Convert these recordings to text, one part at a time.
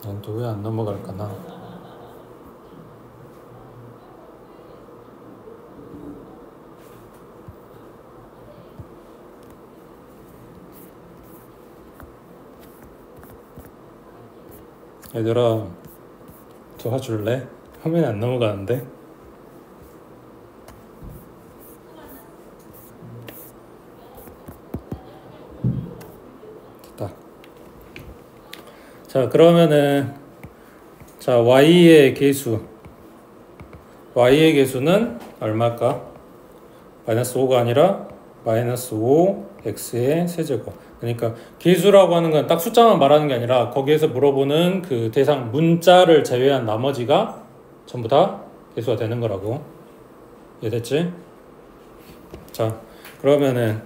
난 또 왜 안 넘어갈까나. 얘들아, 도와줄래? 화면이 안 넘어가는데? 됐다. 자, 그러면은 자, y의 개수는 얼마일까? 마이너스 5가 아니라 마이너스 5 x의 세제곱. 그러니까 개수라고 하는 건 딱 숫자만 말하는 게 아니라 거기에서 물어보는 그 대상 문자를 제외한 나머지가 전부 다 개수가 되는 거라고. 이해됐지? 자, 그러면은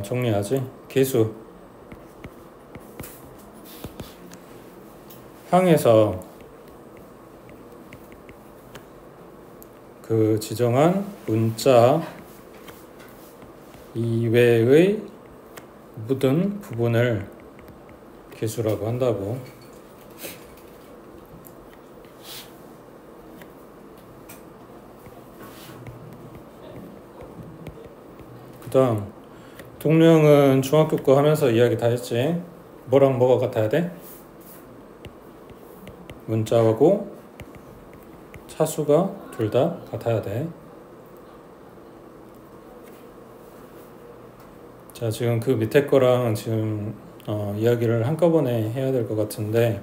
정리하지. 개수 항에서 그 지정한 문자 이외의 모든 부분을 개수라고 한다고. 그 다음 동량은 중학교 거 하면서 이야기 다 했지. 뭐랑 뭐가 같아야 돼? 문자하고 차수가 둘 다 같아야 돼. 자, 지금 그 밑에 거랑 지금 이야기를 한꺼번에 해야 될 것 같은데,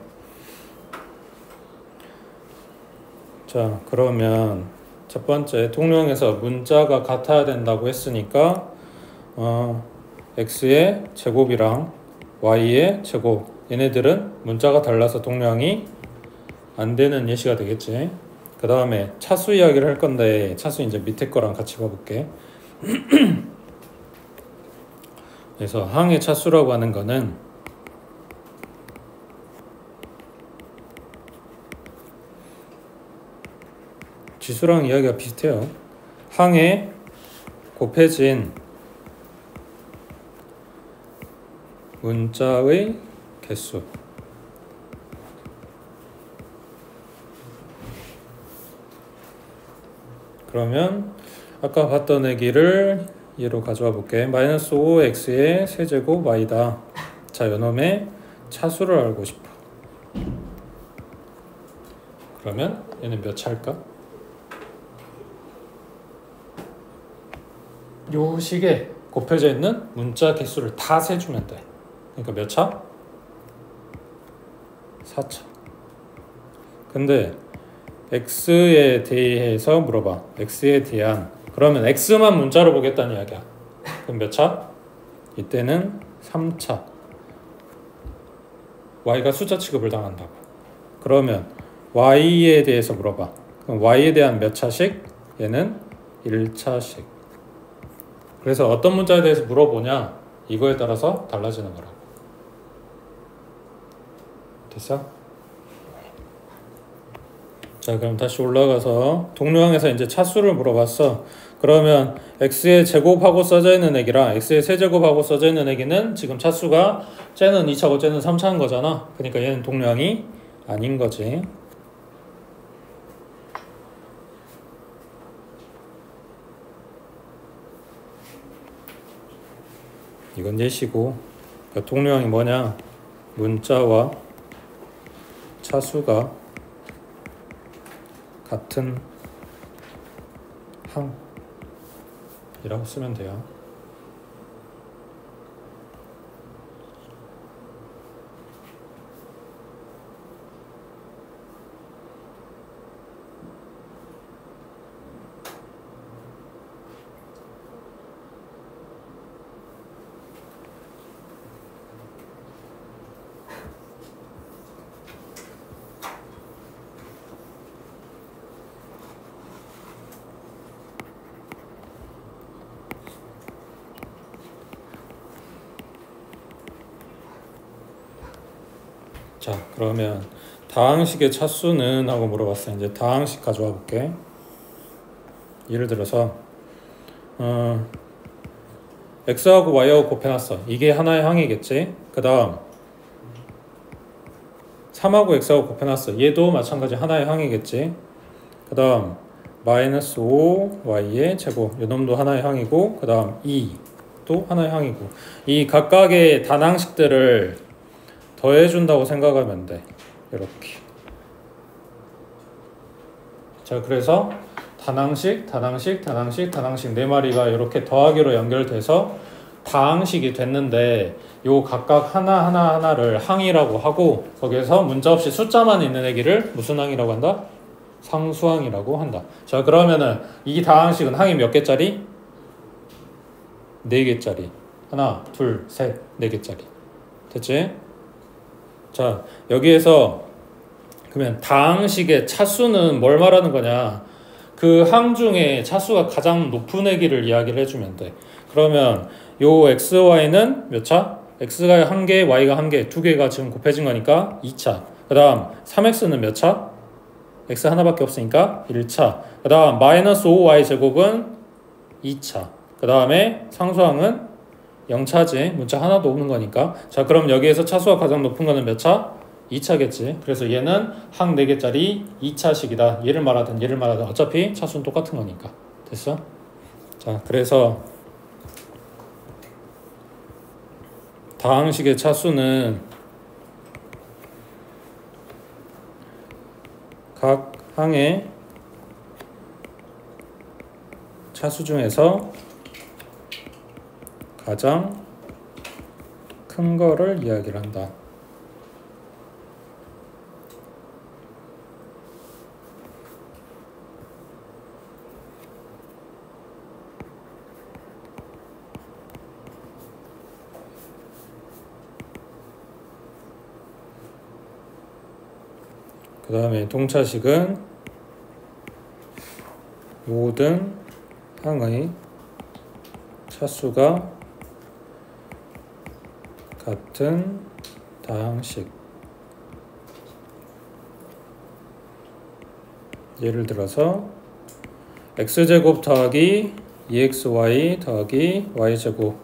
자, 그러면 첫 번째 통령에서 문자가 같아야 된다고 했으니까 x의 제곱이랑 y의 제곱, 얘네들은 문자가 달라서 동량이 안 되는 예시가 되겠지. 그 다음에 차수 이야기를 할 건데, 차수 이제 밑에 거랑 같이 봐볼게. 그래서 항의 차수라고 하는 거는 지수랑 이야기가 비슷해요. 항에 곱해진 문자의 개수. 그러면 아까 봤던 얘기를 얘로 가져와 볼게. 마이너스 5x의 세제곱 y다. 자, 요놈의 차수를 알고 싶어. 그러면 얘는 몇 차일까? 요 식에 곱해져 있는 문자 개수를 다 세주면 돼. 그러니까 몇 차? 4차. 근데 x에 대해서 물어봐. x에 대한. 그러면 x만 문자로 보겠다는 이야기야. 그럼 몇 차? 이때는 3차. y가 숫자 취급을 당한다고. 그러면 y에 대해서 물어봐. 그럼 y에 대한 몇 차씩? 얘는 1차씩. 그래서 어떤 문자에 대해서 물어보냐, 이거에 따라서 달라지는 거라고. 됐어? 자, 그럼 다시 올라가서 동료항에서 이제 차수를 물어봤어. 그러면 x의 제곱하고 써져 있는 액이랑 x의 세제곱하고 써져 있는 액이는 지금 차수가 쟤는 2차고 쟤는 3차인 거잖아. 그러니까 얘는 동료항이 아닌 거지. 이건 예시고, 그러니까 동료항이 뭐냐? 문자와 차수가 같은 항이라고 쓰면 돼요. 자, 그러면 다항식의 차수는 하고 물어봤어요. 이제 다항식 가져와 볼게. 예를 들어서 x하고 y하고 곱해놨어. 이게 하나의 항이겠지. 그 다음 3하고 x하고 곱해놨어. 얘도 마찬가지 하나의 항이겠지. 그 다음 마이너스 5y의 제곱, 요 놈도 하나의 항이고, 그 다음 2도 하나의 항이고, 이 각각의 단항식들을 더해준다고 생각하면 돼. 이렇게. 자, 그래서 단항식 네 마리가 이렇게 더하기로 연결돼서 다항식이 됐는데, 요 각각 하나를 항이라고 하고, 거기에서 문자 없이 숫자만 있는 애기를 무슨 항이라고 한다? 상수항이라고 한다. 자, 그러면은 이 다항식은 항이 몇 개짜리? 4개짜리. 하나, 둘, 셋, 4개짜리. 됐지? 자, 여기에서 그러면 다항식의 차수는 뭘 말하는 거냐? 그 항 중에 차수가 가장 높은 애기를 이야기를 해주면 돼. 그러면 요 xy는 몇 차? x가 1개, y가 1개, 2개가 지금 곱해진 거니까 2차. 그 다음 3x는 몇 차? x 하나밖에 없으니까 1차. 그 다음 마이너스 5y 제곱은 2차. 그 다음에 상수항은 0차지. 문자 하나도 없는 거니까. 자, 그럼 여기에서 차수가 가장 높은 거는 몇 차? 2차겠지. 그래서 얘는 항 4개짜리 2차식이다. 얘를 말하든 어차피 차수는 똑같은 거니까. 됐어? 자, 그래서 다항식의 차수는 각 항의 차수 중에서 가장 큰 거를 이야기를 한다. 그 다음에 동차식은 모든 항의 차수가 같은 다항식. 예를 들어서 x제곱 더하기 2xy 더하기 y제곱,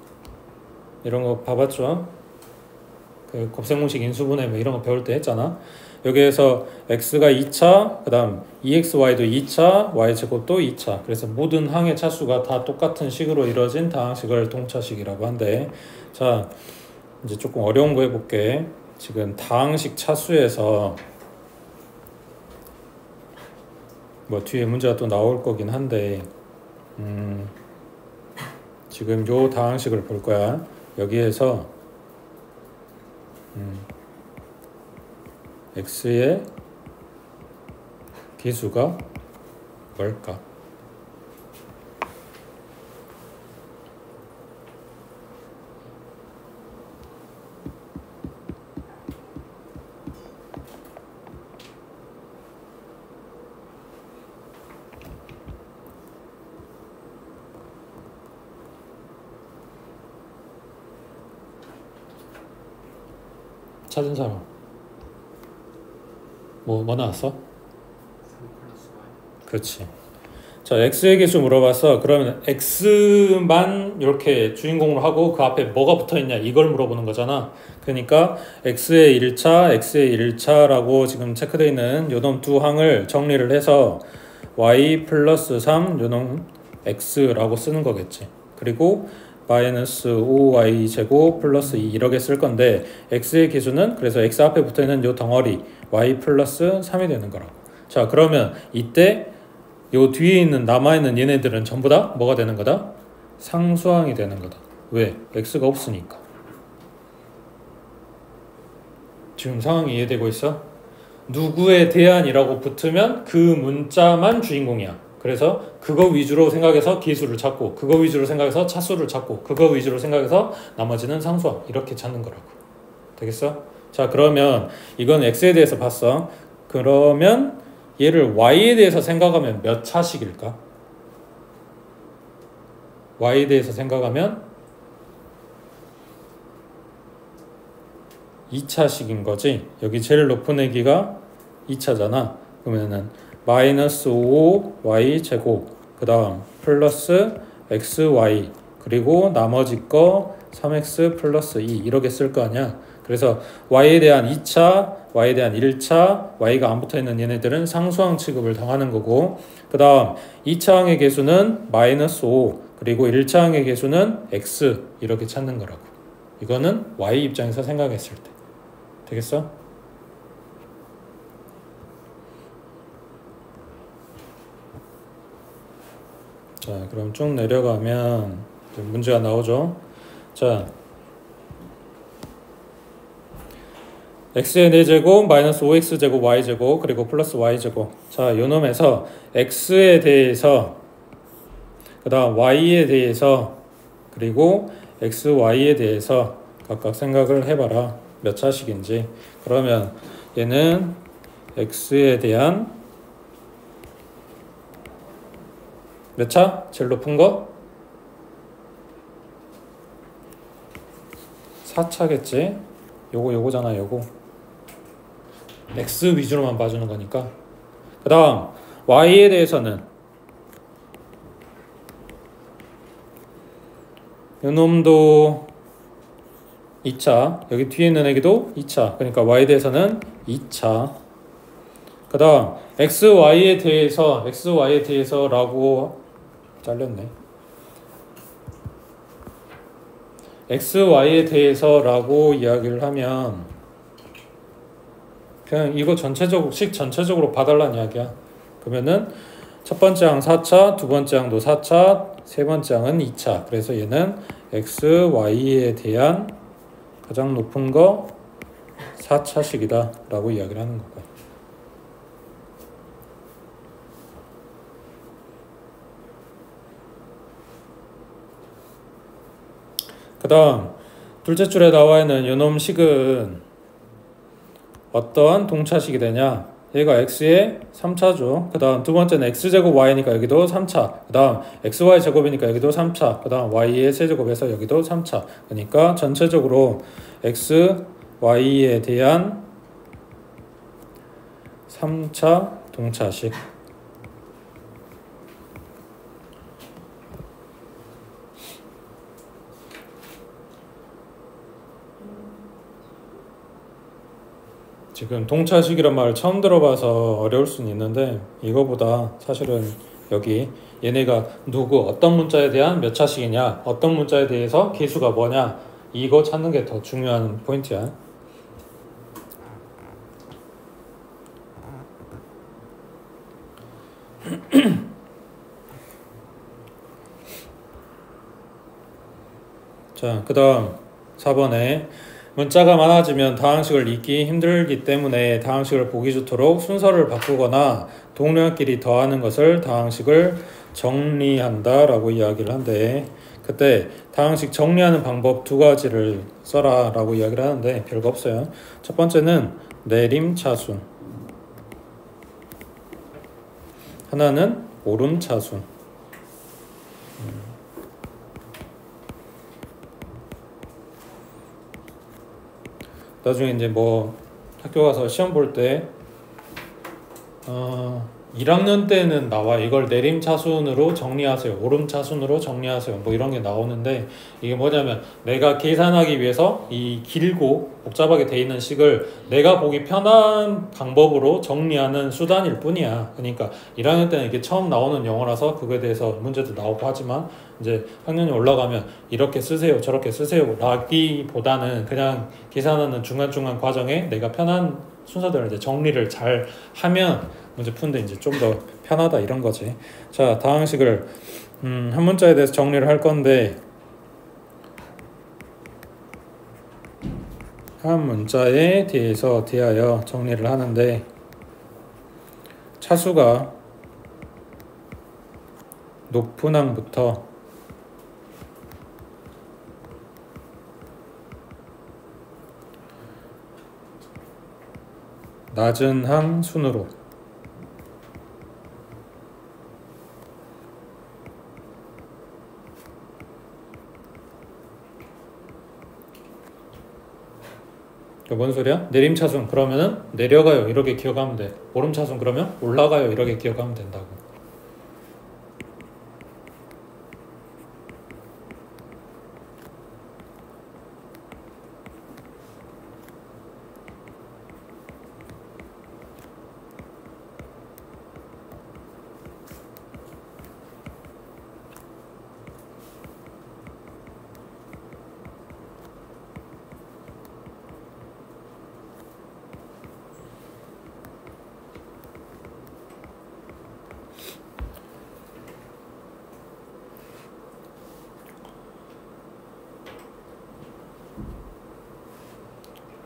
이런 거 봐봤죠? 그 곱셈공식 인수분해 뭐 이런 거 배울 때 했잖아. 여기에서 x가 2차, 그 다음 2xy도 2차, y제곱도 2차. 그래서 모든 항의 차수가 다 똑같은 식으로 이루어진 다항식을 동차식이라고 한대. 자, 이제 조금 어려운 거 해볼게. 지금 다항식 차수에서 뭐 뒤에 문제가 또 나올 거긴 한데, 지금 요 다항식을 볼 거야. 여기에서 x의 기수가 뭘까? 찾은 사람. 뭐 나왔어? 그렇지. 자, x의 개수 물어봤어. 그러면 x만 이렇게 주인공으로 하고 그 앞에 뭐가 붙어있냐 이걸 물어보는 거잖아. 그러니까 x의 1차, x의 1차라고 지금 체크되어 있는 요놈 두 항을 정리를 해서 y 플러스 3 요놈 x라고 쓰는 거겠지. 그리고 마이너스 5y 제곱 플러스 2 이렇게 쓸 건데, x의 기수는 그래서 x 앞에 붙어있는 요 덩어리 y 플러스 3이 되는 거라고. 자, 그러면 이때 요 뒤에 있는 남아있는 얘네들은 전부 다 뭐가 되는 거다? 상수항이 되는 거다. 왜? x가 없으니까. 지금 상황이 이해되고 있어? 누구에 대한이라고 붙으면 그 문자만 주인공이야. 그래서 그거 위주로 생각해서 기수를 찾고, 그거 위주로 생각해서 차수를 찾고, 그거 위주로 생각해서 나머지는 상수항 이렇게 찾는 거라고. 되겠어? 자, 그러면 이건 x에 대해서 봤어. 그러면 얘를 y에 대해서 생각하면 몇 차식일까? y에 대해서 생각하면 2차식인 거지. 여기 제일 높은 애기가 2차잖아. 그러면은 마이너스 5y 제곱, 그 다음 플러스 xy, 그리고 나머지 거 3x 플러스 2 이렇게 쓸 거 아니야. 그래서 y에 대한 2차, y에 대한 1차, y가 안 붙어있는 얘네들은 상수항 취급을 당하는 거고, 그 다음 2차항의 개수는 -5, 그리고 1차항의 개수는 x 이렇게 찾는 거라고. 이거는 y 입장에서 생각했을 때. 되겠어? 자, 그럼 쭉 내려가면 문제가 나오죠. 자, x의 4제곱 마이너스 5x제곱 y제곱 그리고 플러스 y제곱. 자, 요 놈에서 x에 대해서 그 다음 y에 대해서 그리고 xy에 대해서 각각 생각을 해봐라. 몇 차식인지. 그러면 얘는 x에 대한 몇 차? 제일 높은 거? 4차겠지? 요거잖아, 요거. x 위주로만 봐주는 거니까. 그 다음 y에 대해서는 요놈도 2차, 여기 뒤에 있는 애기도 2차. 그러니까 y에 대해서는 2차. 그 다음 xy에 대해서라고 잘렸네. xy에 대해서라고 이야기를 하면 그냥 이거 전체적으로 봐달라는 이야기야. 그러면은 첫 번째 항 4차, 두 번째 항도 4차, 세 번째 항은 2차. 그래서 얘는 xy에 대한 가장 높은 거 4차식이다 라고 이야기를 하는 거고. 그 다음 둘째 줄에 나와 있는 요놈 식은 어떠한 동차식이 되냐? 얘가 x의 3차죠. 그 다음 두 번째는 x제곱 y니까 여기도 3차. 그 다음 xy 제곱이니까 여기도 3차. 그 다음 y의 세제곱에서 여기도 3차. 그러니까 전체적으로 x, y에 대한 3차 동차식. 지금 동차식이란 말을 처음 들어봐서 어려울 수는 있는데 이거보다 사실은 여기 얘네가 어떤 문자에 대한 몇 차식이냐, 어떤 문자에 대해서 개수가 뭐냐, 이거 찾는 게 더 중요한 포인트야. 자, 그 다음 4번에 문자가 많아지면 다항식을 읽기 힘들기 때문에 다항식을 보기 좋도록 순서를 바꾸거나 동료끼리 더하는 것을 다항식을 정리한다 라고 이야기를 한대. 그때 다항식 정리하는 방법 두 가지를 써라 라고 이야기를 하는데 별거 없어요. 첫 번째는 내림차순, 하나는 오름차순. 나중에 이제 뭐 학교 가서 시험 볼 때 1학년 때는 나와. 이걸 내림차순으로 정리하세요, 오름차순으로 정리하세요, 뭐 이런 게 나오는데 이게 뭐냐면 내가 계산하기 위해서 이 길고 복잡하게 돼 있는 식을 내가 보기 편한 방법으로 정리하는 수단일 뿐이야. 그러니까 1학년 때는 이게 처음 나오는 영어라서 그거에 대해서 문제도 나오고 하지만 이제 학년이 올라가면 이렇게 쓰세요, 저렇게 쓰세요 라기보다는 그냥 계산하는 중간중간 과정에 내가 편한 순서대로 이제 정리를 잘 하면 문제 푸는데 이제 좀 더 편하다 이런 거지. 자, 다항식을 한 문자에 대해서 정리를 할 건데 한 문자에 대하여 정리를 하는데 차수가 높은 항부터 낮은 항 순으로 뭔 소리야? 내림차순 그러면은 내려가요 이렇게 기억하면 돼. 오름차순 그러면 올라가요 이렇게 기억하면 된다고.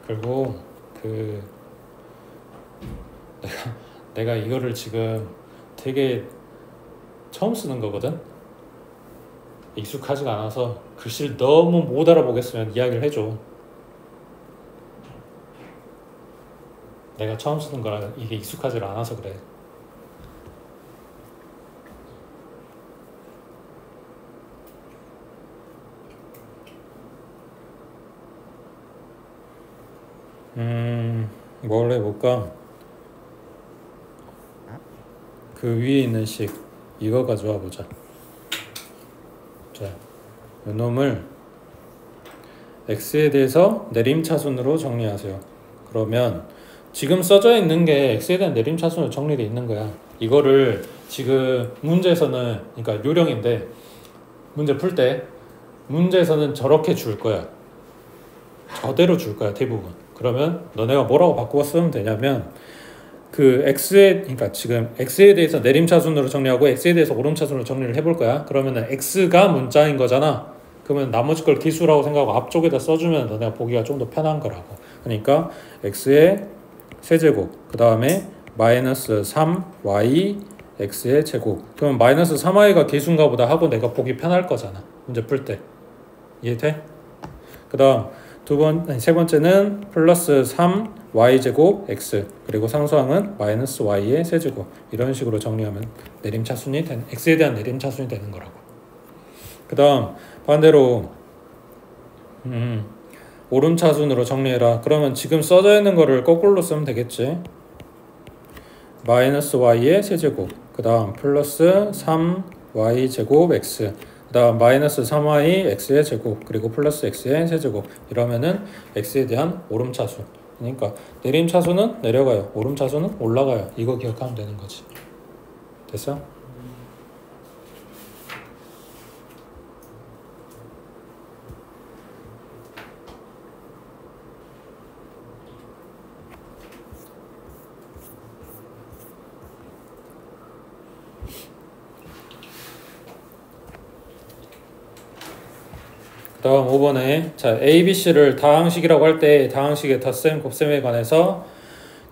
그리고 그 내가 이거를 지금 되게 처음 쓰는 거거든. 익숙하지가 않아서 글씨를 너무 못 알아보겠으면 이야기를 해줘. 내가 처음 쓰는 거라 이게 익숙하지 않아서 그래. 뭘 해볼까? 그 위에 있는 식 이거 가져와 보자. 자, 이놈을 x에 대해서 내림차순으로 정리하세요. 그러면 지금 써져 있는 게 x에 대한 내림차순으로 정리되어 있는 거야. 이거를 지금 문제에서는, 그러니까 요령인데 문제 풀 때 문제에서는 저렇게 줄 거야. 저대로 줄 거야 대부분. 그러면 너네가 뭐라고 바꾸어 쓰면 되냐면 그 x에, 그러니까 지금 x에 대해서 내림차순으로 정리하고 x에 대해서 오름차순으로 정리를 해볼 거야. 그러면은 x가 문자인 거잖아. 그러면 나머지 걸 기수라고 생각하고 앞쪽에다 써주면 너네가 보기가 좀 더 편한 거라고. 그러니까 x의 세제곱, 그 다음에 마이너스 3y x의 제곱. 그러면 마이너스 3y가 개수인가 보다 하고 내가 보기 편할 거잖아 문제 풀 때. 이해돼? 그 다음 세 번째는 플러스 3y제곱 x, 그리고 상수항은 마이너스 y의 세제곱. 이런 식으로 정리하면 내림차순이 x에 대한 내림차순이 되는 거라고. 그 다음 반대로 오름차순으로 정리해라. 그러면 지금 써져 있는 거를 거꾸로 쓰면 되겠지. 마이너스 y의 세제곱, 그 다음 플러스 3y제곱 x, 그 다음 마이너스 3y x의 제곱, 그리고 플러스 x의 세제곱. 이러면은 x에 대한 오름차순. 그러니까 내림차순은 내려가요, 오름차순은 올라가요. 이거 기억하면 되는 거지. 됐어? 다음 5번에 자 ABC를 다항식이라고 할 때 다항식의 덧셈, 곱셈에 관해서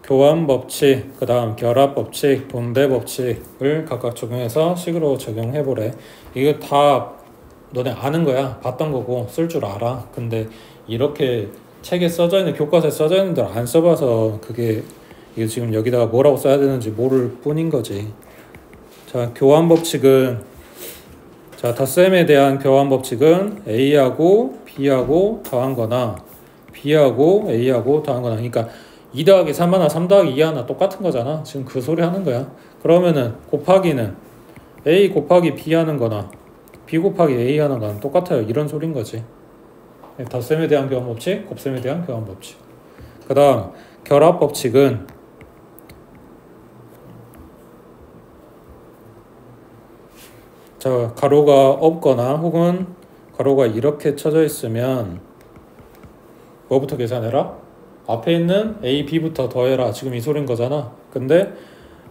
교환법칙, 그 다음 결합법칙, 분배법칙을 각각 적용해서 식으로 적용해보래. 이거 다 너네 아는 거야. 봤던 거고 쓸 줄 알아. 근데 이렇게 책에 써져 있는, 교과서에 써져 있는 대로 안 써봐서 그게 이게 지금 여기다가 뭐라고 써야 되는지 모를 뿐인 거지. 자, 교환법칙은, 자, 덧셈에 대한 교환법칙은 A하고 B하고 더한 거나 B하고 A하고 더한 거나, 그러니까 2 더하기 3 하나, 3 더하기 2 하나 똑같은 거잖아. 지금 그 소리 하는 거야. 그러면은 곱하기는 A 곱하기 B 하는 거나 B 곱하기 A 하는 거나 똑같아요. 이런 소린 거지. 덧셈에 대한 교환법칙, 곱셈에 대한 교환법칙. 그 다음 결합법칙은, 자, 가로가 없거나 혹은 가로가 이렇게 쳐져 있으면 뭐부터 계산해라? 앞에 있는 A, B부터 더해라. 지금 이 소린 거잖아. 근데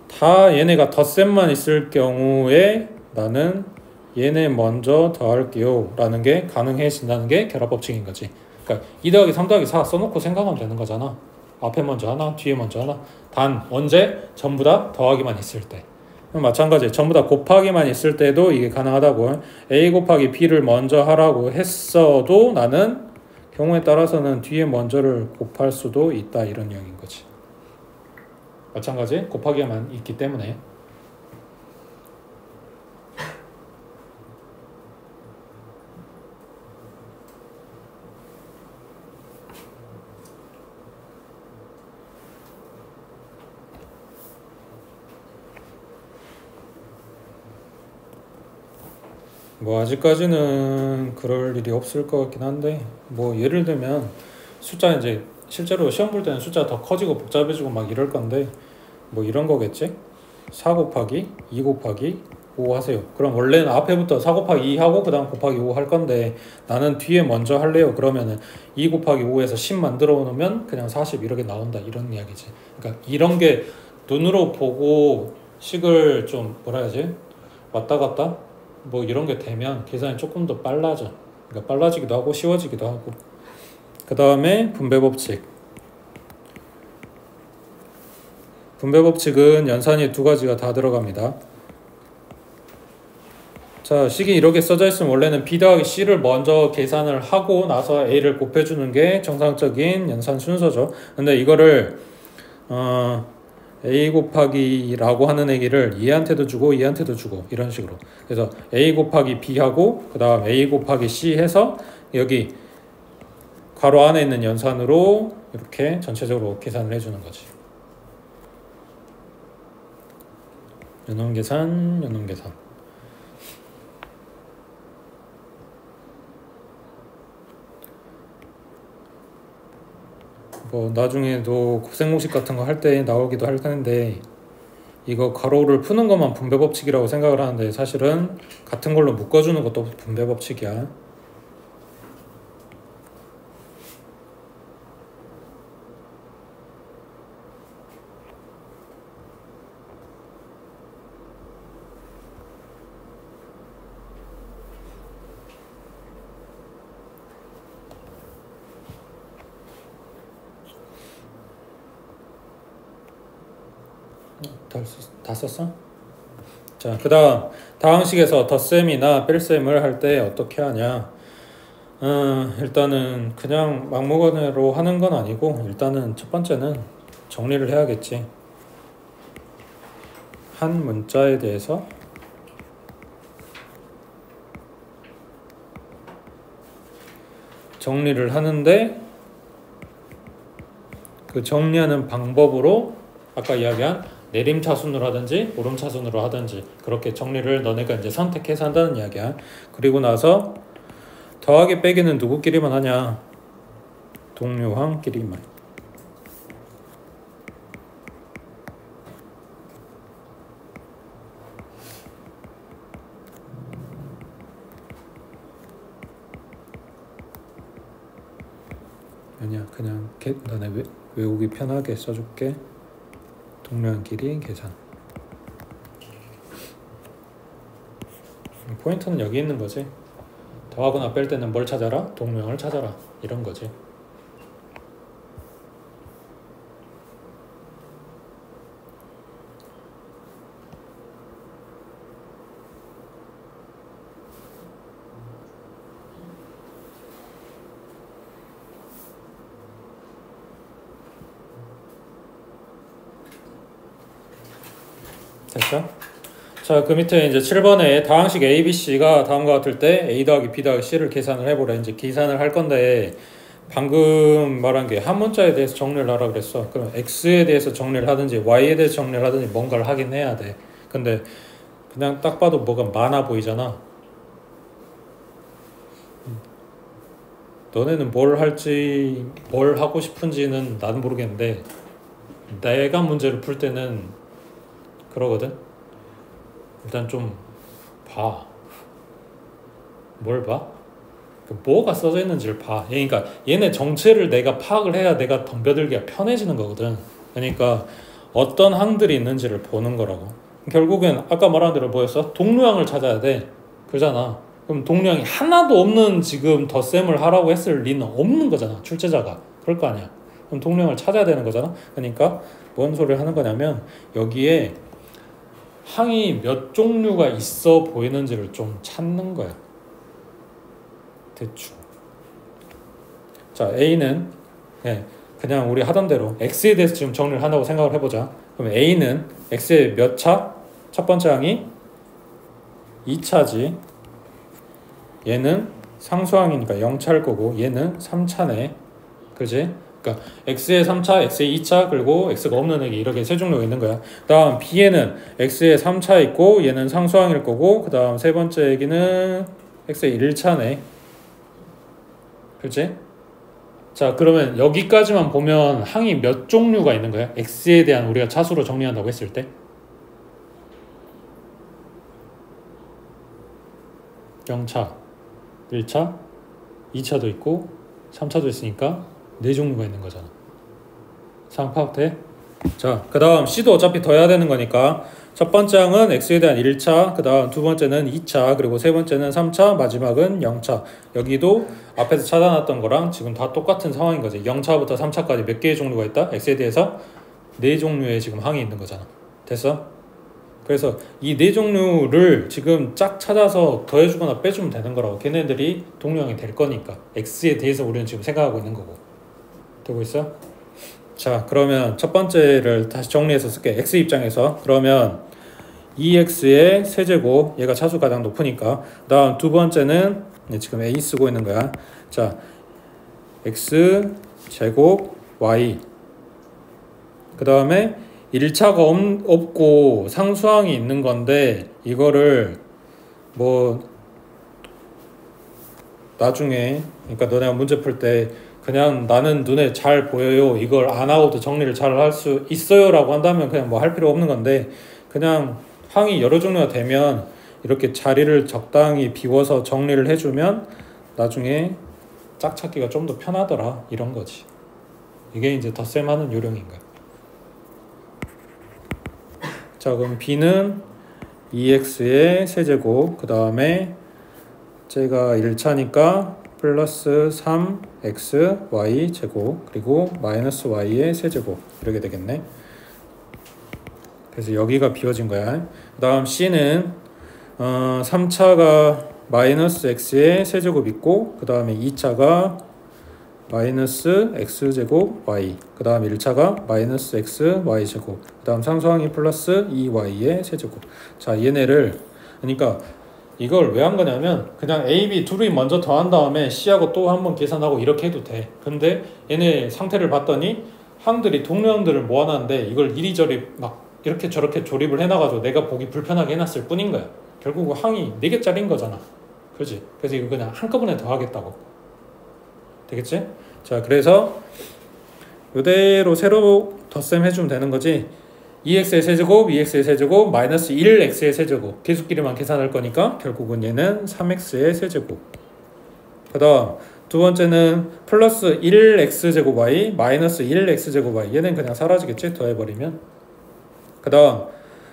다 얘네가 덧셈만 있을 경우에 나는 얘네 먼저 더할게요 라는 게 가능해진다는 게 결합법칙인 거지. 그러니까 2 더하기 3 더하기 4 써놓고 생각하면 되는 거잖아. 앞에 먼저 하나, 뒤에 먼저 하나. 단 언제? 전부 다 더하기만 있을 때. 마찬가지 전부 다 곱하기만 있을 때도 이게 가능하다고. A 곱하기 B를 먼저 하라고 했어도 나는 경우에 따라서는 뒤에 먼저를 곱할 수도 있다, 이런 이야기인 거지. 마찬가지 곱하기만 있기 때문에. 뭐 아직까지는 그럴 일이 없을 것 같긴 한데, 뭐 예를 들면 숫자, 이제 실제로 시험 볼 때는 숫자 더 커지고 복잡해지고 막 이럴 건데 뭐 이런 거겠지. 4 곱하기 2 곱하기 5 하세요. 그럼 원래는 앞에부터 4 곱하기 2 하고 그 다음 곱하기 5 할 건데 나는 뒤에 먼저 할래요. 그러면은 2 곱하기 5에서 10 만들어 놓으면 그냥 40 이렇게 나온다, 이런 이야기지. 그러니까 이런 게 눈으로 보고 식을 좀 뭐라 해야지, 왔다 갔다 뭐 이런 게 되면 계산이 조금 더 빨라져. 그러니까 빨라지기도 하고 쉬워지기도 하고. 그 다음에 분배법칙. 분배 법칙은 연산이 두 가지가 다 들어갑니다. 자, 식이 이렇게 써져 있으면 원래는 B 더하기 C를 먼저 계산을 하고 나서 A를 곱해주는 게 정상적인 연산 순서죠. 근데 이거를 A 곱하기라고 하는 얘기를 얘한테도 주고 얘한테도 주고 이런 식으로. 그래서 A 곱하기 B하고 그 다음 A 곱하기 C 해서 여기 괄호 안에 있는 연산으로 이렇게 전체적으로 계산을 해주는 거지. 연원계산, 연원계산. 뭐 나중에도 곱셈공식 같은 거 할 때 나오기도 할 텐데 이거 괄호를 푸는 것만 분배 법칙이라고 생각을 하는데 사실은 같은 걸로 묶어주는 것도 분배 법칙이야. 다 썼어? 자, 그 다음 다항식에서 덧셈이나 뺄셈을 할 때 어떻게 하냐. 일단은 그냥 막무가내로 하는 건 아니고 일단은 첫 번째는 정리를 해야겠지. 한 문자에 대해서 정리를 하는데 그 정리하는 방법으로 아까 이야기한 내림차순으로 하든지 오름차순으로 하든지 그렇게 정리를 너네가 이제 선택해서 한다는 이야기야. 그리고 나서 더하기 빼기는 누구끼리만 하냐? 동료항끼리만. 아니야, 그냥 너네 외우기 편하게 써줄게. 동료항끼리 계산. 포인트는 여기 있는 거지. 더하거나 뺄 때는 뭘 찾아라? 동료항을 찾아라. 이런 거지. 됐어? 자, 그 밑에 이제 7번에 다항식 A, B, C가 다음과 같을 때 A 더하기 B 더하기 C를 계산을 해보래. 이제 계산을 할 건데 방금 말한 게 한 문자에 대해서 정리를 하라 그랬어. 그럼 X에 대해서 정리를 하든지 Y에 대해서 정리를 하든지 뭔가를 하긴 해야 돼. 근데 그냥 딱 봐도 뭐가 많아 보이잖아. 너네는 뭘 할지, 뭘 하고 싶은지는 난 모르겠는데 내가 문제를 풀 때는 그러거든. 일단 좀 봐. 뭘 봐? 뭐가 써져 있는지를 봐. 그러니까 얘네 정체를 내가 파악을 해야 내가 덤벼들기가 편해지는 거거든. 그러니까 어떤 항들이 있는지를 보는 거라고. 결국엔 아까 말한 대로 뭐였어? 동료항을 찾아야 돼. 그러잖아. 그럼 동료항이 하나도 없는 지금 덧셈을 하라고 했을 리는 없는 거잖아. 출제자가. 그럴 거 아니야. 그럼 동료항을 찾아야 되는 거잖아. 그러니까 뭔 소리를 하는 거냐면 여기에 항이 몇 종류가 있어 보이는지를 좀 찾는 거야. 대충. 자, A는 그냥 우리 하던 대로 X에 대해서 지금 정리를 한다고 생각을 해보자. 그럼 A는 X의 몇 차? 첫 번째 항이 2차지. 얘는 상수항이니까 0차일 거고 얘는 3차네. 그지? 그러니까 X의 3차, X의 2차, 그리고 X가 없는 액이 이렇게 세 종류가 있는 거야. 그 다음 B에는 X의 3차 있고 얘는 상수항일 거고 그 다음 세 번째 액기는 X의 1차네. 그렇지? 자, 그러면 여기까지만 보면 항이 몇 종류가 있는 거야? X에 대한 우리가 차수로 정리한다고 했을 때 0차, 1차, 2차도 있고 3차도 있으니까 4종류가 있는 거잖아. 상황 파악돼? 자, 그 다음 C도 어차피 더해야 되는 거니까 첫 번째 항은 X에 대한 1차, 그 다음 두 번째는 2차, 그리고 세 번째는 3차, 마지막은 0차. 여기도 앞에서 찾아놨던 거랑 지금 다 똑같은 상황인 거지. 0차부터 3차까지 몇 개의 종류가 있다? X에 대해서 네 종류의 지금 항이 있는 거잖아. 됐어? 그래서 이 네 종류를 지금 쫙 찾아서 더해주거나 빼주면 되는 거라고. 걔네들이 동류항이 될 거니까. x에 대해서 우리는 지금 생각하고 있는 거고. 되고 있어? 자, 그러면 첫 번째를 다시 정리해서 쓸게. x 입장에서. 그러면 2x의 세제곱, 얘가 차수 가장 높으니까. 다음 두 번째는 지금 a 쓰고 있는 거야. 자, x 제곱 y. 그 다음에 1차가 없고 상수항이 있는 건데, 이거를 뭐 나중에, 그러니까 너네가 문제 풀 때 그냥 나는 눈에 잘 보여요, 이걸 안 하고도 정리를 잘 할 수 있어요 라고 한다면 그냥 뭐 할 필요 없는 건데, 그냥 항이 여러 종류가 되면 이렇게 자리를 적당히 비워서 정리를 해주면 나중에 짝 찾기가 좀 더 편하더라, 이런 거지. 이게 이제 덧셈 하는 요령인 거야. 자, 그럼 b는 2x의 세제곱, 그 다음에 제가 1차니까 플러스 3x y 제곱, 그리고 마이너스 y의 세제곱, 이렇게 되겠네. 그래서 여기가 비워진 거야. 그 다음 c는 3차가 마이너스 x의 세제곱 있고, 그 다음에 2차가 마이너스 x제곱 y, 그 다음 1차가 마이너스 x y제곱, 그 다음 상수항이 플러스 2y의 세제곱. 자, 얘네를, 그러니까 이걸 왜 한 거냐면 그냥 a, b 둘이 먼저 더한 다음에 c하고 또 한 번 계산하고 이렇게 해도 돼. 근데 얘네 상태를 봤더니 항들이 동류항들을 모아놨는데 이걸 이리저리 막 이렇게 저렇게 조립을 해놔가지고 내가 보기 불편하게 해놨을 뿐인 거야. 결국 항이 4개짜리인 거잖아. 그렇지? 그래서 이거 그냥 한꺼번에 더하겠다고. 되겠지? 자, 그래서 이대로 새로 덧셈 해주면 되는 거지. 2x의 세제곱, 2x의 세제곱, 마이너스 1x의 세제곱. 계수끼리만 계산할 거니까 결국은 얘는 3x의 세제곱. 그 다음 두 번째는 플러스 1x제곱 y, 마이너스 1x제곱 y. 얘는 그냥 사라지겠지, 더해버리면. 그 다음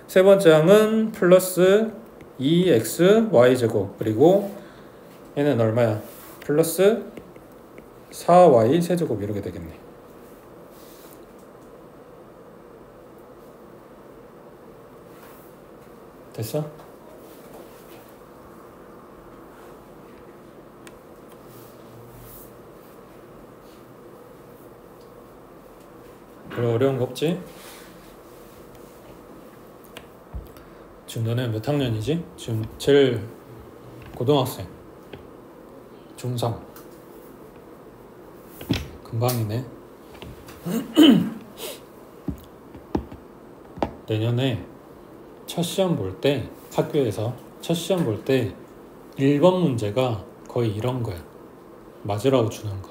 세 번째 항은 플러스 2xy제곱, 그리고 얘는 얼마야? 플러스 4y 세제곱, 이렇게 되겠네. 됐어? 별로 어려운 거 없지? 지금 너네 몇 학년이지? 지금 제일 고등학생, 중3. 금방이네. 내년에 첫 시험 볼 때, 학교에서 첫 시험 볼 때 1번 문제가 거의 이런 거야. 맞으라고 주는 거.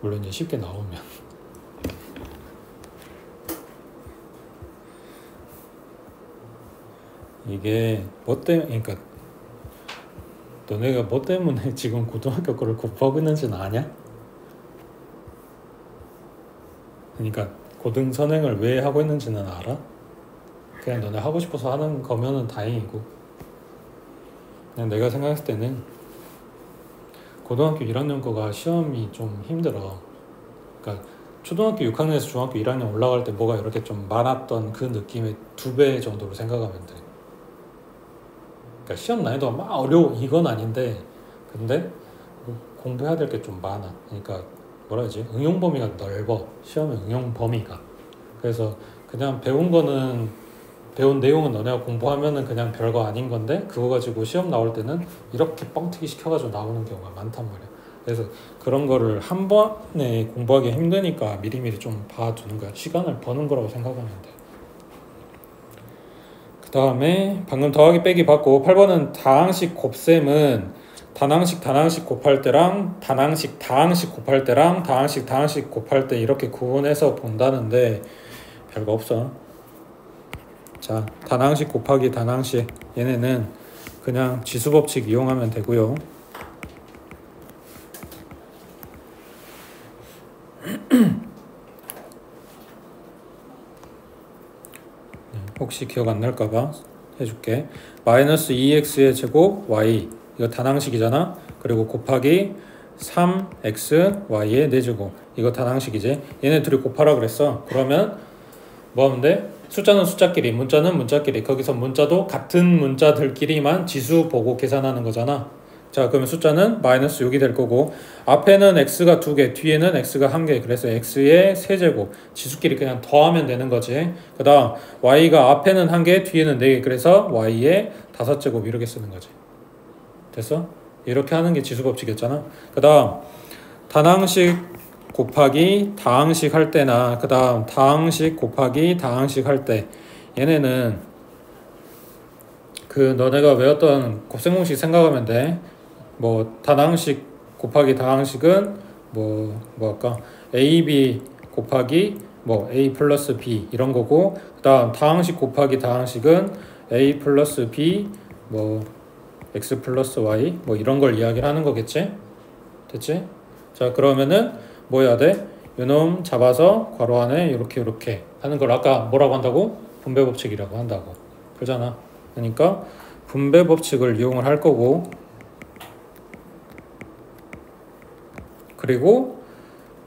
물론 이제 쉽게 나오면. 이게 뭐 때문에, 그러니까 너네가 뭐 때문에 지금 고등학교 거를 곱하고 있는지는 아냐? 그러니까 고등 선행을 왜 하고 있는지는 알아? 그냥 너네 하고 싶어서 하는 거면은 다행이고, 그냥 내가 생각했을 때는 고등학교 1학년 거가 시험이 좀 힘들어. 그러니까 초등학교 6학년에서 중학교 1학년 올라갈 때 뭐가 이렇게 좀 많았던 그 느낌의 2배 정도로 생각하면 돼. 그러니까 시험 난이도가 막 어려워 이건 아닌데, 근데 공부해야 될 게 좀 많아. 그러니까 뭐라 해야지, 응용 범위가 넓어. 시험의 응용 범위가. 그래서 그냥 배운 내용은 너네가 공부하면은 그냥 별거 아닌 건데, 그거 가지고 시험 나올 때는 이렇게 뻥튀기 시켜가지고 나오는 경우가 많단 말이야. 그래서 그런 거를 한 번에 공부하기 힘드니까 미리미리 좀 봐두는 거야. 시간을 버는 거라고 생각하면 돼. 그 다음에 방금 더하기 빼기 받고 8번은 다항식 곱셈은 단항식 곱할 때랑 다항식 곱할 때랑 다항식 곱할 때 이렇게 구분해서 본다는데 별거 없어. 자, 단항식 곱하기 단항식, 얘네는 그냥 지수법칙 이용하면 되고요. 혹시 기억 안 날까봐 해줄게. 마이너스 2x의 제곱 y, 이거 단항식이잖아. 그리고 곱하기 3xy의 4제곱, 이거 다항식이지. 얘네 둘이 곱하라 그랬어. 그러면 뭐 하면 돼? 숫자는 숫자끼리, 문자는 문자끼리. 거기서 문자도 같은 문자들끼리만 지수 보고 계산하는 거잖아. 자, 그러면 숫자는 마이너스 6이 될 거고, 앞에는 x가 2개, 뒤에는 x가 1개. 그래서 x의 세제곱, 지수끼리 그냥 더하면 되는 거지. 그 다음 y가 앞에는 1개, 뒤에는 4개. 그래서 y의 5제곱 이렇게 쓰는 거지. 됐어? 이렇게 하는 게 지수법칙이었잖아. 그 다음 단항식 곱하기 다항식 할 때나, 그 다음 다항식 곱하기 다항식 할 때, 얘네는 그 너네가 외웠던 곱셈공식 생각하면 돼. 뭐 단항식 곱하기 다항식은 뭐 할까? AB 곱하기 뭐 A 플러스 B 이런 거고, 그 다음 다항식 곱하기 다항식은 A 플러스 B 뭐 X 플러스 Y 뭐 이런 걸 이야기를 하는 거겠지? 됐지? 자, 그러면은 뭐 해야 돼? 요놈 잡아서 괄호 안에 이렇게 하는 걸 아까 뭐라고 한다고? 분배 법칙이라고 한다고. 그러잖아. 그러니까 분배 법칙을 이용을 할 거고, 그리고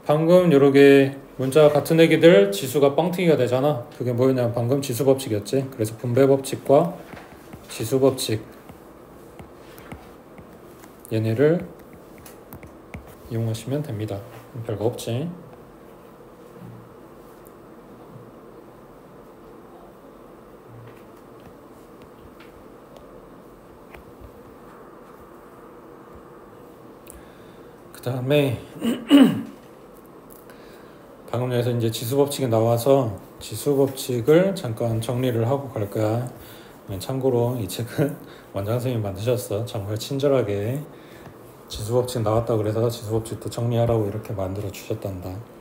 방금 요렇게 문자 같은 애기들 지수가 뻥튀기가 되잖아. 그게 뭐였냐면 방금 지수 법칙이었지. 그래서 분배 법칙과 지수 법칙 얘네를 이용하시면 됩니다. 별거 없지. 그 다음에 방금 전에서 이제 지수법칙이 나와서 지수법칙을 잠깐 정리를 하고 갈 거야. 참고로 이 책은 원장 선생님이 만드셨어. 정말 친절하게 지수법칙 나왔다 그래서 지수법칙도 정리하라고 이렇게 만들어 주셨단다.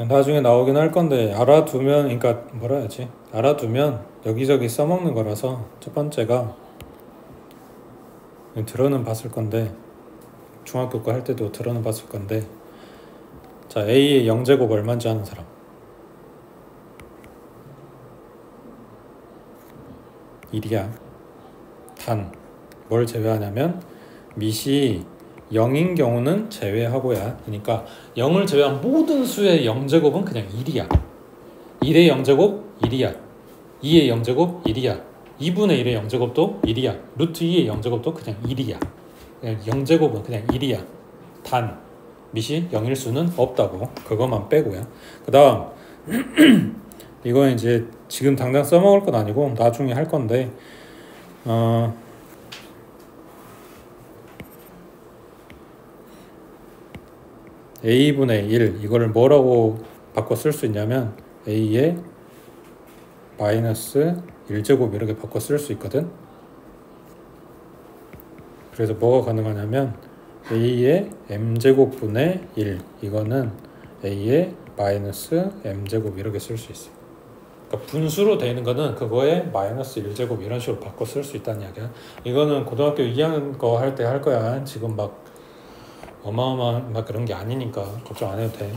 나중에 나오긴 할 건데, 알아두면, 그러니까 뭐라 해야지, 알아두면 여기저기 써먹는 거라서 첫 번째가 들어는 봤을 건데, 중학교 거 할 때도 들어는 봤을 건데, 자, A의 0제곱 얼마인지 아는 사람? 1이야. 단 뭘 제외하냐면 밑이 0인 경우는 제외하고야. 그러니까 0을 제외한 모든 수의 0제곱은 그냥 1이야. 1의 0제곱 1이야. 2의 0제곱 1이야. 2분의 1의 0제곱도 1이야. 루트 2의 0제곱도 그냥 1이야. 그냥 0제곱은 그냥 1이야. 단 밑이 0일 수는 없다고. 그것만 빼고요. 그 다음 이건 이제 지금 당장 써먹을 건 아니고 나중에 할 건데, A분의 1 이거를 뭐라고 바꿔 쓸 수 있냐면 A의 마이너스 1제곱 이렇게 바꿔 쓸 수 있거든. 그래서 뭐가 가능하냐면 A의 M제곱분의 1 이거는 A의 마이너스 M제곱 이렇게 쓸 수 있어. 그러니까 분수로 되어 있는 거는 그거에 마이너스 1제곱 이런 식으로 바꿔 쓸 수 있다는 이야기야. 이거는 고등학교 2학년 거 할 때 할 거야. 지금 막 어마어마한 막 그런 게 아니니까 걱정 안 해도 돼.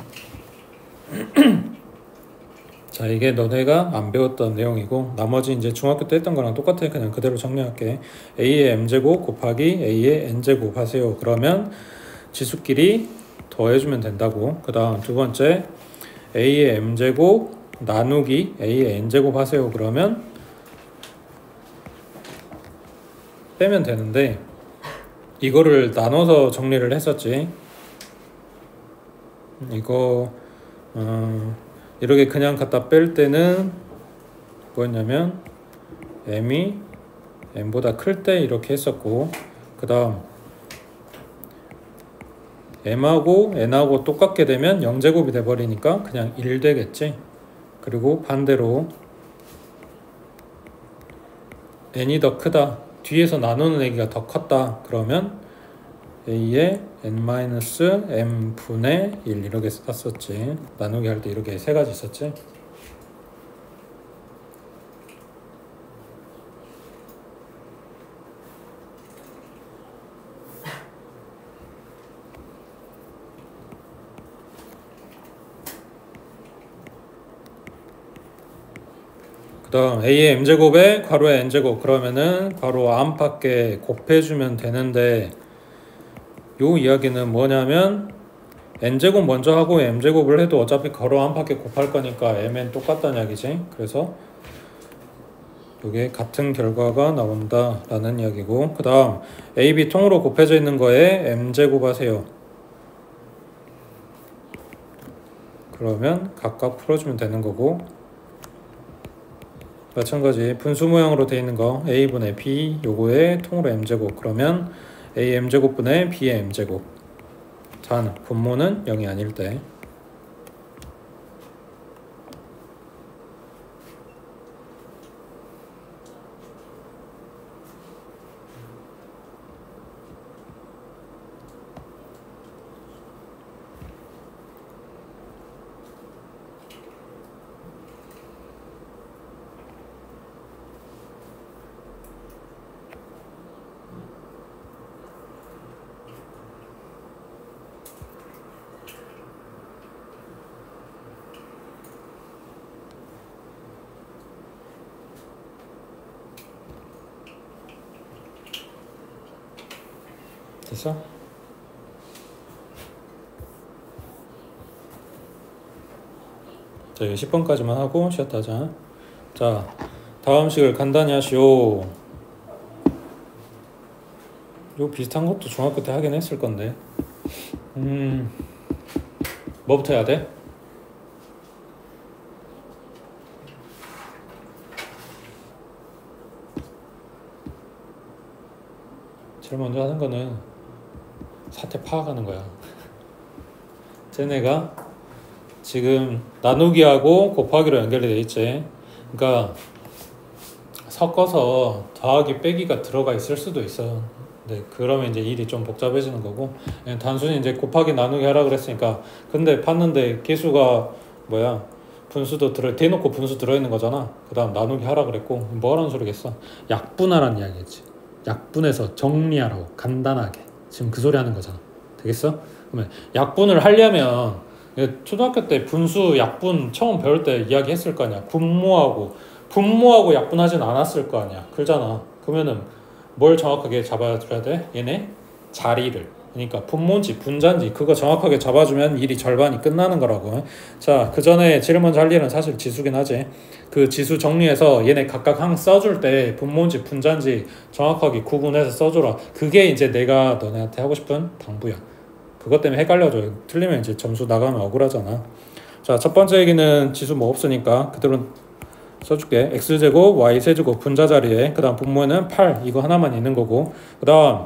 자, 이게 너네가 안 배웠던 내용이고, 나머지 이제 중학교 때 했던 거랑 똑같아. 그냥 그대로 정리할게. A의 M제곱 곱하기 A의 N제곱 하세요. 그러면 지수끼리 더해주면 된다고. 그 다음 두 번째 A의 M제곱 나누기 A의 N제곱 하세요. 그러면 빼면 되는데, 이거를 나눠서 정리를 했었지. 이거 이렇게 그냥 갖다 뺄 때는 뭐였냐면 m이 m보다 클 때 이렇게 했었고, 그 다음 m하고 n하고 똑같게 되면 0제곱이 돼버리니까 그냥 1 되겠지. 그리고 반대로 n이 더 크다, 뒤에서 나누는 얘기가 더 컸다 그러면 a의 n-m 분의 1 이렇게 썼었지. 나누기 할 때 이렇게 세 가지 있었지. 그 다음 a의 m제곱에 괄호의 n제곱, 그러면은 괄호 안팎에 곱해주면 되는데, 요 이야기는 뭐냐면 n제곱 먼저 하고 m제곱을 해도 어차피 괄호 안팎에 곱할 거니까 mn 똑같다는 이야기지. 그래서 요게 같은 결과가 나온다 라는 이야기고, 그 다음 ab 통으로 곱해져 있는 거에 m제곱 하세요. 그러면 각각 풀어주면 되는 거고, 마찬가지 분수 모양으로 되어 있는 거 a분의 b, 요거에 통으로 m제곱, 그러면 a m제곱분의 b의 m제곱. 단 분모는 0이 아닐 때. 됐어? 자, 10번까지만 하고 쉬었다 하자. 자, 다음 식을 간단히 하시오. 요 비슷한 것도 중학교 때 하긴 했을 건데. 뭐부터 해야 돼? 제일 먼저 하는 거는 사태 파악하는 거야. 쟤네가 지금 나누기하고 곱하기로 연결이 돼 있지. 그러니까 섞어서 더하기 빼기가 들어가 있을 수도 있어. 네, 그러면 이제 일이 좀 복잡해지는 거고, 단순히 이제 곱하기 나누기 하라 그랬으니까. 근데 봤는데 개수가 뭐야, 분수도 대놓고 분수 들어있는 거잖아. 그 다음 나누기 하라 그랬고, 뭐라는 소리겠어. 약분하라는 이야기겠지. 약분해서 정리하라고, 간단하게. 지금 그 소리 하는 거잖아. 되겠어? 그러면 약분을 하려면 초등학교 때 분수 약분 처음 배울 때 이야기 했을 거 아니야. 분모하고 약분하진 않았을 거 아니야. 그러잖아. 그러면은 뭘 정확하게 잡아줘야 돼? 얘네 자리를. 그러니까 분모인지 분자인지 그거 정확하게 잡아주면 일이 절반이 끝나는 거라고. 자, 그 전에 제일 먼저 할 일은 사실 지수긴 하지. 그 지수 정리해서 얘네 각각 항 써줄 때 분모인지 분자인지 정확하게 구분해서 써줘라. 그게 이제 내가 너네한테 하고 싶은 당부야. 그것 때문에 헷갈려져. 틀리면 이제 점수 나가면 억울하잖아. 자, 첫 번째 얘기는 지수 뭐 없으니까 그대로 써줄게. x제곱 y세제곱 분자 자리에, 그 다음 분모에는 8 이거 하나만 있는 거고, 그 다음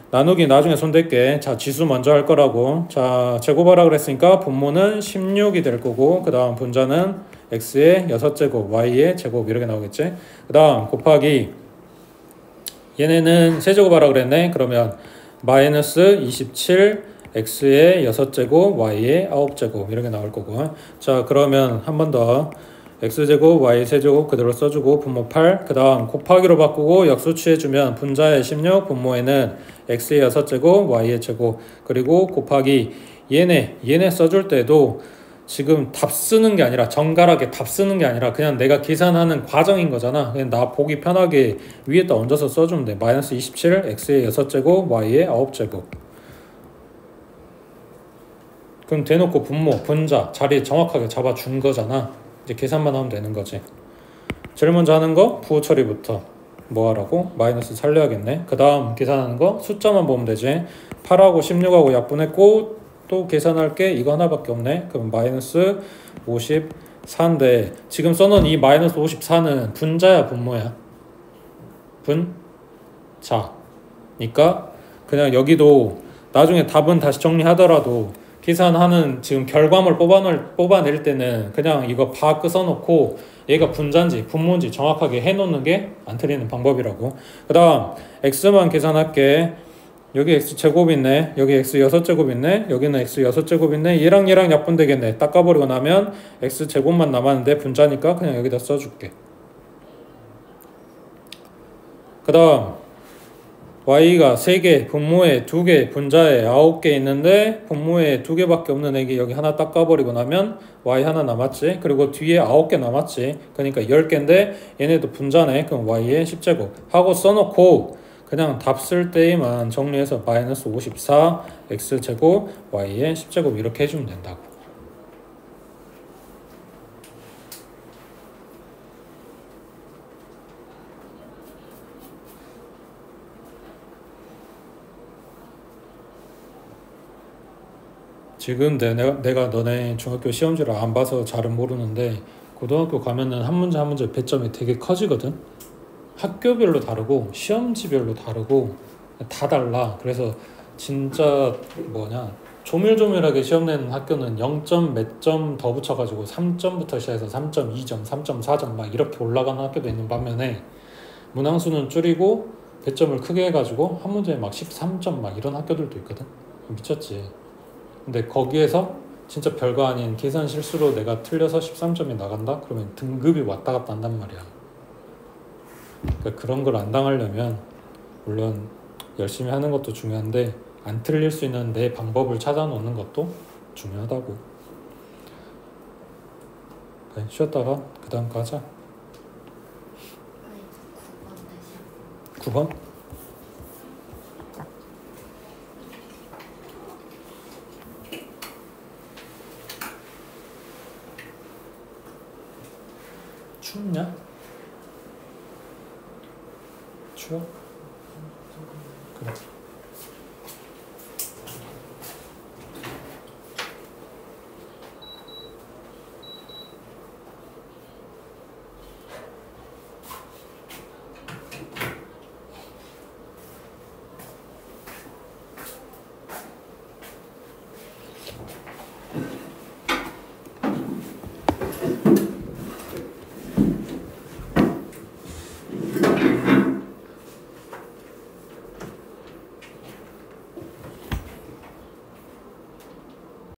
나누기 나중에 손댈게. 자, 지수 먼저 할 거라고. 자, 제곱하라 그랬으니까 분모는 16이 될 거고, 그 다음 분자는 x의 6제곱 y의 제곱 이렇게 나오겠지. 그 다음 곱하기 얘네는 세제곱하라 그랬네. 그러면 마이너스 27 x의 6제곱 y의 9제곱 이렇게 나올 거고. 자, 그러면 한 번 더 x제곱 y세제곱 그대로 써주고 분모 8, 그 다음 곱하기로 바꾸고 역수 취해주면 분자의 16, 분모에는 x의 6제곱 y의 제곱, 그리고 곱하기 얘네 써줄 때도 지금 답 쓰는 게 아니라, 정갈하게 답 쓰는 게 아니라 그냥 내가 계산하는 과정인 거잖아. 그냥 나 보기 편하게 위에다 얹어서 써주면 돼. 마이너스 27 x의 6제곱 y의 9제곱. 그럼 대놓고 분모, 분자, 자리 정확하게 잡아준 거잖아. 이제 계산만 하면 되는 거지. 제일 먼저 하는 거 부호 처리부터. 뭐 하라고? 마이너스 살려야겠네. 그 다음 계산하는 거 숫자만 보면 되지. 8하고 16하고 약분했고 또 계산할 게 이거 하나밖에 없네. 그럼 마이너스 54인데 지금 써놓은 이 마이너스 54는 분자야 분모야? 분자. 그러니까 그냥 여기도 나중에 답은 다시 정리하더라도 계산하는 지금 결과물 뽑아낼 때는 그냥 이거 바크 써놓고 얘가 분자인지 분모인지 정확하게 해놓는 게 안 틀리는 방법이라고. 그 다음 x만 계산할게. 여기 x제곱 있네. 여기 x 6제곱 있네. 여기는 x 6제곱 있네. 얘랑 약분되겠네. 닦아버리고 나면 x제곱만 남았는데 분자니까 그냥 여기다 써줄게. 그 다음 y가 3개, 분모에 2개, 분자에 9개 있는데 분모에 2개밖에 없는 애기 여기 하나 닦아버리고 나면 y 하나 남았지. 그리고 뒤에 9개 남았지. 그러니까 10개인데 얘네도 분자네. 그럼 y의 10제곱 하고 써놓고 그냥 답 쓸 때에만 정리해서 마이너스 54 x제곱 y의 10제곱 이렇게 해주면 된다고. 지금 내가 너네 중학교 시험지를 안 봐서 잘은 모르는데 고등학교 가면은 한 문제 한 문제 배점이 되게 커지거든. 학교별로 다르고 시험지별로 다르고 다 달라. 그래서 진짜 조밀조밀하게 시험 내는 학교는 0점 몇 점 더 붙여가지고 3점부터 시작해서 3.2점, 3.4점 막 이렇게 올라가는 학교도 있는 반면에 문항수는 줄이고 배점을 크게 해가지고 한 문제에 막 13점 막 이런 학교들도 있거든. 미쳤지. 근데 거기에서 진짜 별거 아닌 계산 실수로 내가 틀려서 13점이 나간다? 그러면 등급이 왔다 갔다 한단 말이야. 그러니까 그런 걸 안 당하려면 물론 열심히 하는 것도 중요한데 안 틀릴 수 있는 내 방법을 찾아놓는 것도 중요하다고. 그래, 쉬었다가 그 다음 거 하자. 9번? 춥냐? 추워? 그래.